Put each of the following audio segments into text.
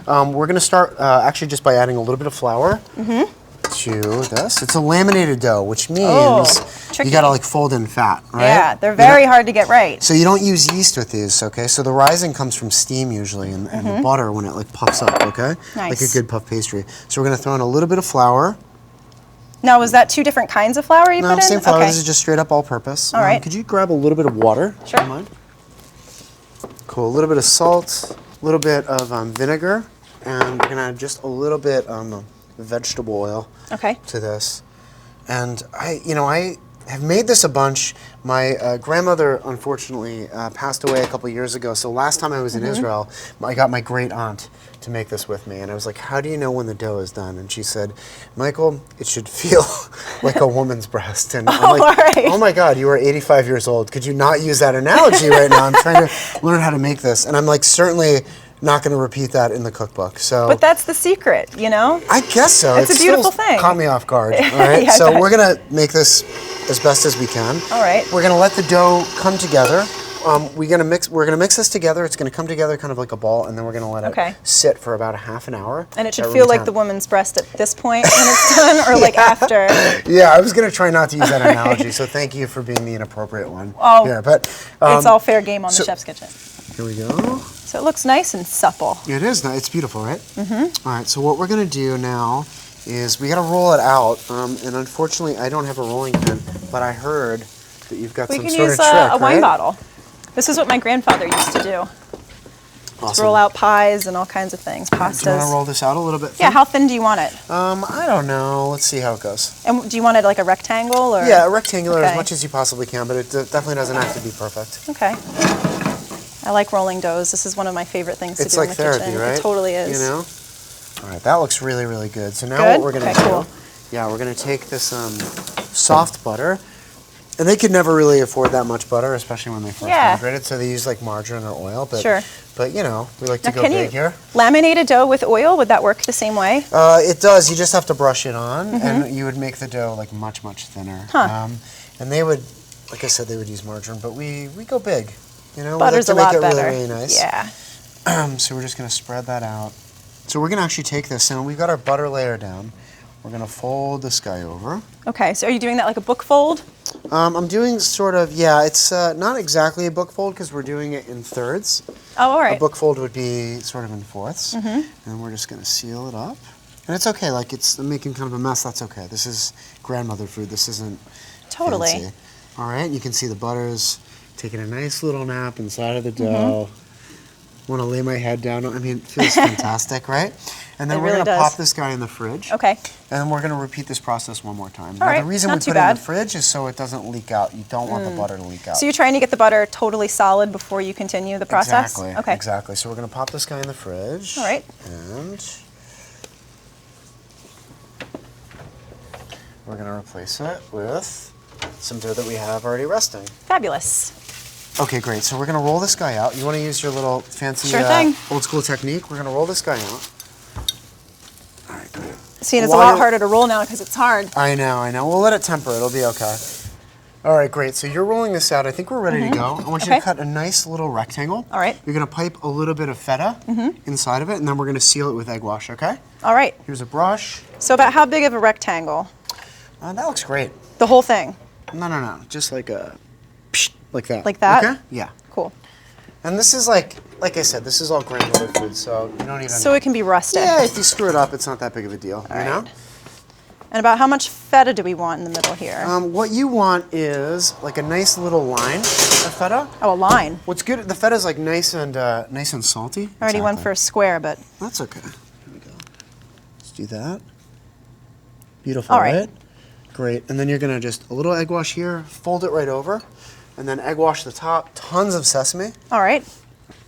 We're going to start actually just by adding a little bit of flour to this. It's a laminated dough, which means you got to like fold in fat, right? Yeah, they're very hard to get right. So you don't use yeast with these, okay? So the rising comes from steam usually, and the butter when it like puffs up, okay? Nice. Like a good puff pastry. So we're going to throw in a little bit of flour. Now, was that 2 different kinds of flour you put in? No, same flour. Okay. This is just straight up all-purpose. All right. Could you grab a little bit of water? Sure. Don't mind? Cool. A little bit of salt, a little bit of vinegar, and we're going to add just a little bit vegetable oil to this. And I have made this a bunch. My grandmother, unfortunately, passed away a couple years ago. So last time I was in Israel, I got my great aunt to make this with me. And I was like, how do you know when the dough is done? And she said, Michael, it should feel like a woman's breast. And I'm like, oh my God, you are 85 years old. Could you not use that analogy right now? I'm trying to learn how to make this. And I'm like, certainly not going to repeat that in the cookbook. So, but that's the secret, you know? I guess so. It's a beautiful thing. Caught me off guard. All right. Yeah, so we're going to make this as best as we can. All right. We're going to let the dough come together. We're going to mix this together. It's going to come together kind of like a ball, and then we're going to let it sit for about a half an hour. And it should feel like the woman's breast at this point when it's done, or like after. Yeah, I was going to try not to use that analogy, so thank you for being the inappropriate one. Oh, yeah, but it's all fair game on the Chef's Kitchen. Here we go. So it looks nice and supple. It is nice. It's beautiful, right? All right, so what we're going to do now is we got to roll it out, and unfortunately I don't have a rolling pin, but I heard that you've got some sort of trick, We can use a wine bottle. This is what my grandfather used to do. Awesome. Roll out pies and all kinds of things, pastas. Do you want to roll this out a little bit thin? Yeah, how thin do you want it? I don't know. Let's see how it goes. And do you want it like a rectangle? Or? Yeah, rectangular as much as you possibly can, but it definitely doesn't have to be perfect. Okay. I like rolling doughs. This is one of my favorite things to do like in the therapy, kitchen. Right? It totally is. You know? All right, that looks really, really good. So now what we're going to do, we're going to take this soft butter, and they could never really afford that much butter, especially when they first migrated, so they use like margarine or oil, but you know, we like to go big here. Laminate a dough with oil? Would that work the same way? It does. You just have to brush it on, and you would make the dough like much, much thinner. And they would, like I said, they would use margarine, but we go big. You know, butter's we like to a lot make it better. really, really nice. Yeah. So we're just going to spread that out. So we're going to actually take this, and we've got our butter layer down. We're going to fold this guy over. Okay, so are you doing that like a book fold? I'm doing sort of, it's not exactly a book fold because we're doing it in thirds. Oh, all right. A book fold would be sort of in fourths. And we're just going to seal it up. And it's okay, like it's making kind of a mess, that's okay. This is grandmother food, this isn't fancy. All right, you can see the butter's taking a nice little nap inside of the dough. Want to lay my head down. I mean, it feels fantastic, right? And then we're going to pop this guy in the fridge. Okay. And then we're going to repeat this process one more time. All right, the reason we put it in the fridge is so it doesn't leak out. You don't want the butter to leak out. So you're trying to get the butter totally solid before you continue the process? Exactly. Okay. Exactly. So we're going to pop this guy in the fridge. All right. And we're going to replace it with some dough that we have already resting. Fabulous. Okay, great. So we're going to roll this guy out. You want to use your little fancy old school technique? We're going to roll this guy out. All right, good. See, it's a lot harder to roll now because it's hard. I know. We'll let it temper. It'll be okay. All right, great. So you're rolling this out. I think we're ready to go. I want you to cut a nice little rectangle. All right. You're going to pipe a little bit of feta inside of it, and then we're going to seal it with egg wash, okay? All right. Here's a brush. So about how big of a rectangle? That looks great. The whole thing? No. Just like a... like that. Like that? Okay? Yeah. Cool. And this is like I said, this is all grandmother food, so you don't even... So it can be rustic. Yeah, if you screw it up, it's not that big of a deal, you know? And about how much feta do we want in the middle here? What you want is like a nice little line of feta. Oh, a line. What's good, the feta's like nice and salty. I already went for a square, but... That's okay. Here we go. Let's do that. Beautiful, all right? Great. And then you're gonna just, a little egg wash here, fold it right over, and then egg wash the top, tons of sesame. All right.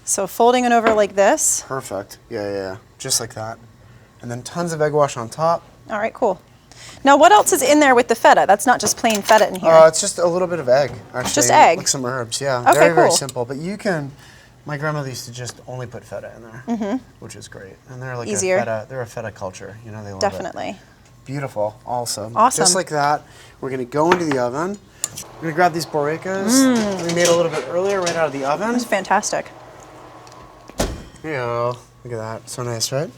So folding it over like this. Perfect. Yeah. Just like that. And then tons of egg wash on top. All right, cool. Now, what else is in there with the feta? That's not just plain feta in here. It's just a little bit of egg, actually. Just egg? Like some herbs, yeah. Okay, very, very cool. simple. But you can, my grandmother used to just only put feta in there, which is great. And they're like they're a feta culture. You know, they love it. Definitely. Beautiful, awesome. Awesome. Just like that. We're gonna go into the oven. We're gonna grab these Bourekas. We made a little bit earlier, right out of the oven. It's fantastic. Here you go. Look at that. So nice, right?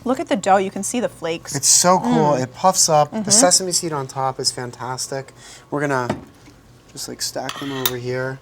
Look at the dough. You can see the flakes. It's so cool. It puffs up. The sesame seed on top is fantastic. We're going to just like stack them over here.